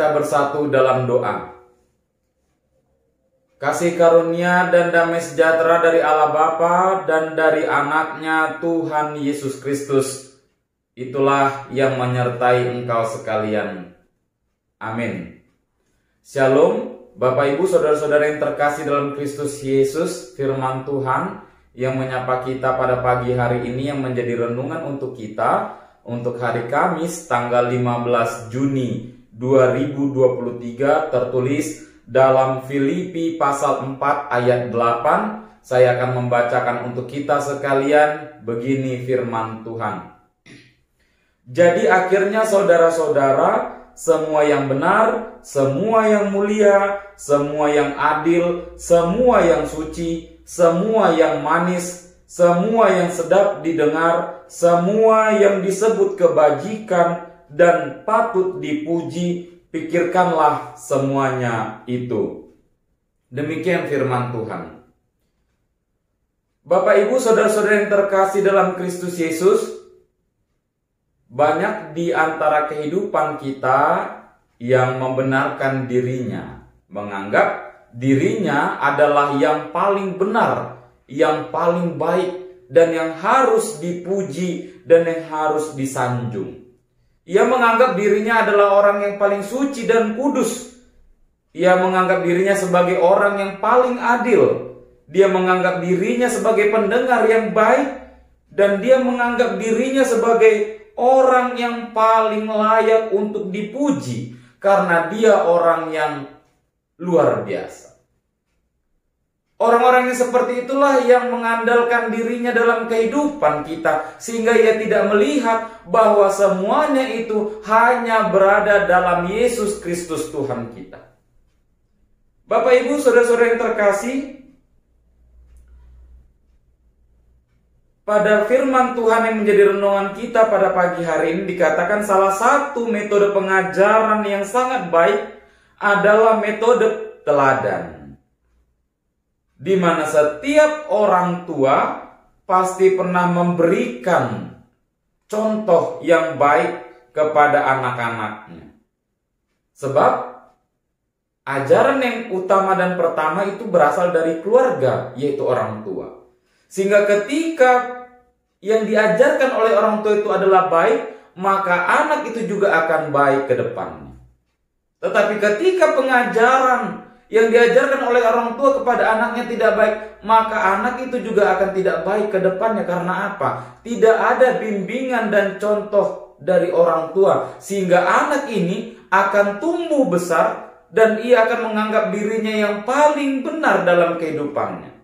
kita bersatu dalam doa. Kasih karunia dan damai sejahtera dari Allah Bapa dan dari anaknya Tuhan Yesus Kristus, itulah yang menyertai engkau sekalian. Amin. Shalom, Bapak Ibu Saudara-saudara yang terkasih dalam Kristus Yesus. Firman Tuhan yang menyapa kita pada pagi hari ini yang menjadi renungan untuk kita untuk hari Kamis tanggal 15 Juni 2023 tertulis dalam Filipi pasal 4 ayat 8. Saya akan membacakan untuk kita sekalian. Begini firman Tuhan. Jadi akhirnya saudara-saudara, semua yang benar, semua yang mulia, semua yang adil, semua yang suci, semua yang manis, semua yang sedap didengar, semua yang disebut kebajikan dan patut dipuji, pikirkanlah semuanya itu. Demikian firman Tuhan. Bapak Ibu Saudara-saudara yang terkasih dalam Kristus Yesus, banyak di antara kehidupan kita yang membenarkan dirinya, menganggap dirinya adalah yang paling benar, yang paling baik, dan yang harus dipuji dan yang harus disanjung. Ia menganggap dirinya adalah orang yang paling suci dan kudus. Ia menganggap dirinya sebagai orang yang paling adil. Dia menganggap dirinya sebagai pendengar yang baik. Dan dia menganggap dirinya sebagai orang yang paling layak untuk dipuji. Karena dia orang yang luar biasa. Orang-orang yang seperti itulah yang mengandalkan dirinya dalam kehidupan kita, sehingga ia tidak melihat bahwa semuanya itu hanya berada dalam Yesus Kristus Tuhan kita. Bapak Ibu Saudara-saudara yang terkasih, pada firman Tuhan yang menjadi renungan kita pada pagi hari ini dikatakan salah satu metode pengajaran yang sangat baik adalah metode teladan. Di mana setiap orang tua pasti pernah memberikan contoh yang baik kepada anak-anaknya. Sebab ajaran yang utama dan pertama itu berasal dari keluarga, yaitu orang tua. Sehingga ketika yang diajarkan oleh orang tua itu adalah baik, maka anak itu juga akan baik ke depannya. Tetapi ketika pengajaran yang diajarkan oleh orang tua kepada anaknya tidak baik, maka anak itu juga akan tidak baik ke depannya. Karena apa? Tidak ada bimbingan dan contoh dari orang tua, sehingga anak ini akan tumbuh besar dan ia akan menganggap dirinya yang paling benar dalam kehidupannya.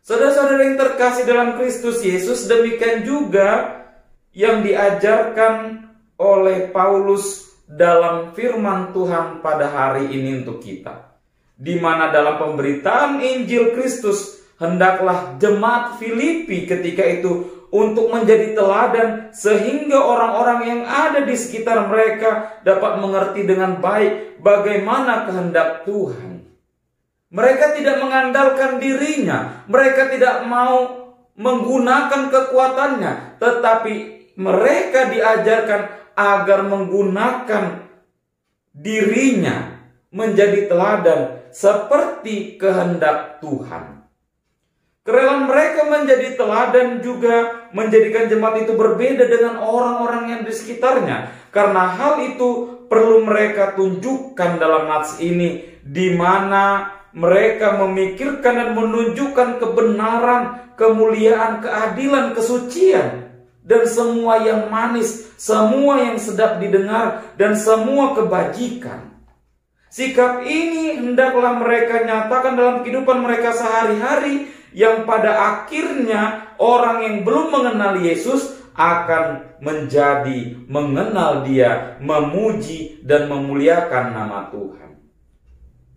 Saudara-saudara yang terkasih dalam Kristus Yesus, demikian juga yang diajarkan oleh Paulus dalam firman Tuhan pada hari ini untuk kita. Di mana dalam pemberitaan Injil Kristus, hendaklah jemaat Filipi ketika itu untuk menjadi teladan sehingga orang-orang yang ada di sekitar mereka dapat mengerti dengan baik bagaimana kehendak Tuhan. Mereka tidak mengandalkan dirinya, mereka tidak mau menggunakan kekuatannya, tetapi mereka diajarkan agar menggunakan dirinya menjadi teladan seperti kehendak Tuhan. Kerelaan mereka menjadi teladan juga menjadikan jemaat itu berbeda dengan orang-orang yang di sekitarnya. Karena hal itu perlu mereka tunjukkan dalam nats ini, di mana mereka memikirkan dan menunjukkan kebenaran, kemuliaan, keadilan, kesucian, dan semua yang manis, semua yang sedap didengar, dan semua kebajikan. Sikap ini hendaklah mereka nyatakan dalam kehidupan mereka sehari-hari, yang pada akhirnya orang yang belum mengenal Yesus akan menjadi mengenal Dia, memuji dan memuliakan nama Tuhan.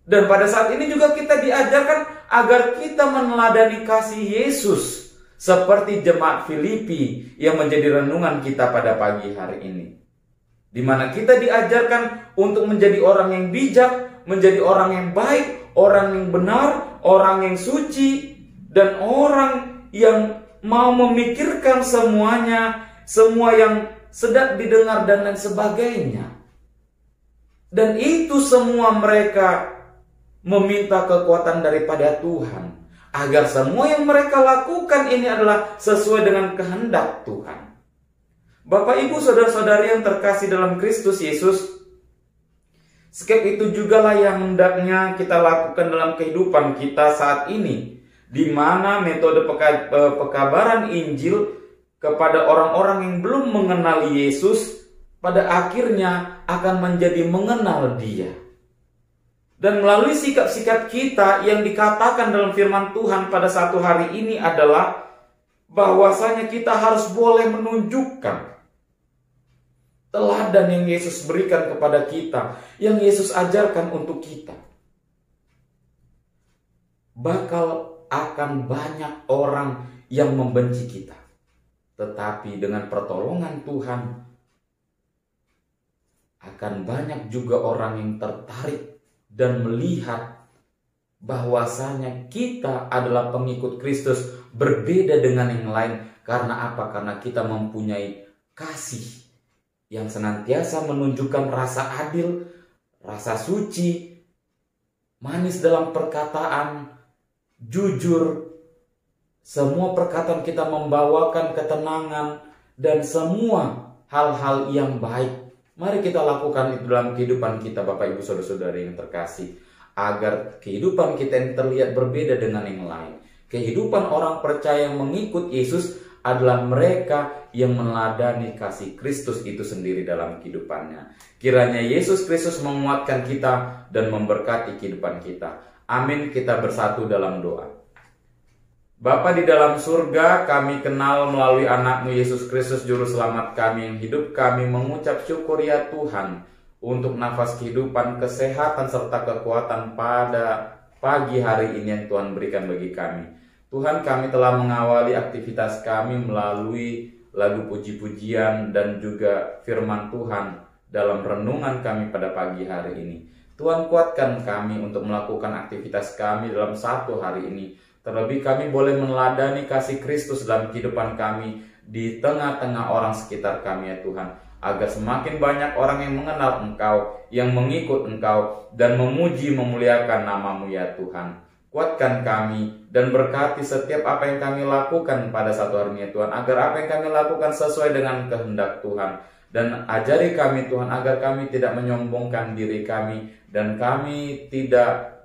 Dan pada saat ini juga kita diajarkan agar kita meneladani kasih Yesus seperti jemaat Filipi yang menjadi renungan kita pada pagi hari ini. Di mana kita diajarkan untuk menjadi orang yang bijak, menjadi orang yang baik, orang yang benar, orang yang suci, dan orang yang mau memikirkan semuanya, semua yang sedap didengar dan lain sebagainya. Dan itu semua mereka meminta kekuatan daripada Tuhan, agar semua yang mereka lakukan ini adalah sesuai dengan kehendak Tuhan. Bapak, Ibu, saudara-saudari yang terkasih dalam Kristus Yesus, sebab itu jugalah yang hendaknya kita lakukan dalam kehidupan kita saat ini, di mana metode pekabaran Injil kepada orang-orang yang belum mengenal Yesus pada akhirnya akan menjadi mengenal Dia. Dan melalui sikap-sikap kita yang dikatakan dalam firman Tuhan pada satu hari ini adalah bahwasanya kita harus boleh menunjukkan teladan yang Yesus berikan kepada kita, yang Yesus ajarkan untuk kita. Bakal akan banyak orang yang membenci kita, tetapi dengan pertolongan Tuhan akan banyak juga orang yang tertarik dan melihat bahwasanya kita adalah pengikut Kristus, berbeda dengan yang lain. Karena apa? Karena kita mempunyai kasih yang senantiasa menunjukkan rasa adil, rasa suci, manis dalam perkataan, jujur. Semua perkataan kita membawakan ketenangan dan semua hal-hal yang baik. Mari kita lakukan itu dalam kehidupan kita, Bapak, Ibu, saudara-saudari yang terkasih, agar kehidupan kita yang terlihat berbeda dengan yang lain. Kehidupan orang percaya yang mengikut Yesus adalah mereka yang meneladani kasih Kristus itu sendiri dalam kehidupannya. Kiranya Yesus Kristus menguatkan kita dan memberkati kehidupan kita. Amin. Kita bersatu dalam doa. Bapa di dalam surga, kami kenal melalui anak-Mu Yesus Kristus Juru Selamat kami yang hidup, kami mengucap syukur ya Tuhan untuk nafas kehidupan, kesehatan, serta kekuatan pada pagi hari ini yang Tuhan berikan bagi kami. Tuhan, kami telah mengawali aktivitas kami melalui lagu puji-pujian dan juga firman Tuhan dalam renungan kami pada pagi hari ini. Tuhan, kuatkan kami untuk melakukan aktivitas kami dalam satu hari ini. Terlebih kami boleh meneladani kasih Kristus dalam kehidupan kami di tengah-tengah orang sekitar kami ya Tuhan. Agar semakin banyak orang yang mengenal Engkau, yang mengikut Engkau, dan memuji memuliakan nama-Mu ya Tuhan. Kuatkan kami dan berkati setiap apa yang kami lakukan pada satu hari ini ya Tuhan. Agar apa yang kami lakukan sesuai dengan kehendak Tuhan. Dan ajari kami Tuhan agar kami tidak menyombongkan diri kami. Dan kami tidak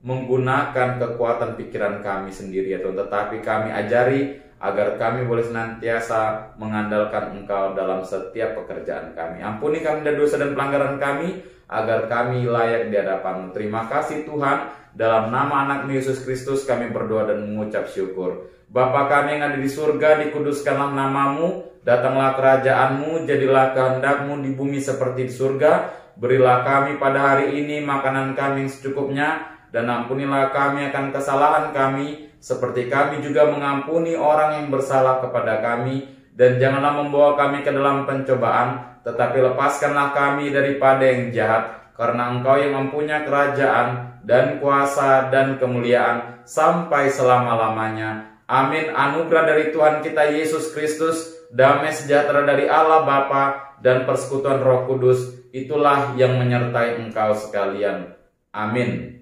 menggunakan kekuatan pikiran kami sendiri ya Tuhan, tetapi kami ajari agar kami boleh senantiasa mengandalkan Engkau dalam setiap pekerjaan kami. Ampuni kami dari dosa dan pelanggaran kami, agar kami layak di hadapan-Mu. Terima kasih Tuhan, dalam nama anak-Mu Yesus Kristus kami berdoa dan mengucap syukur. Bapa kami yang ada di surga, dikuduskanlah nama-Mu, datanglah kerajaan-Mu, jadilah kehendak-Mu di bumi seperti di surga. Berilah kami pada hari ini makanan kami yang secukupnya, dan ampunilah kami akan kesalahan kami, seperti kami juga mengampuni orang yang bersalah kepada kami. Dan janganlah membawa kami ke dalam pencobaan, tetapi lepaskanlah kami daripada yang jahat. Karena Engkau yang mempunyai kerajaan dan kuasa dan kemuliaan sampai selama-lamanya. Amin. Anugerah dari Tuhan kita Yesus Kristus, damai sejahtera dari Allah Bapa, dan persekutuan Roh Kudus, itulah yang menyertai engkau sekalian. Amin.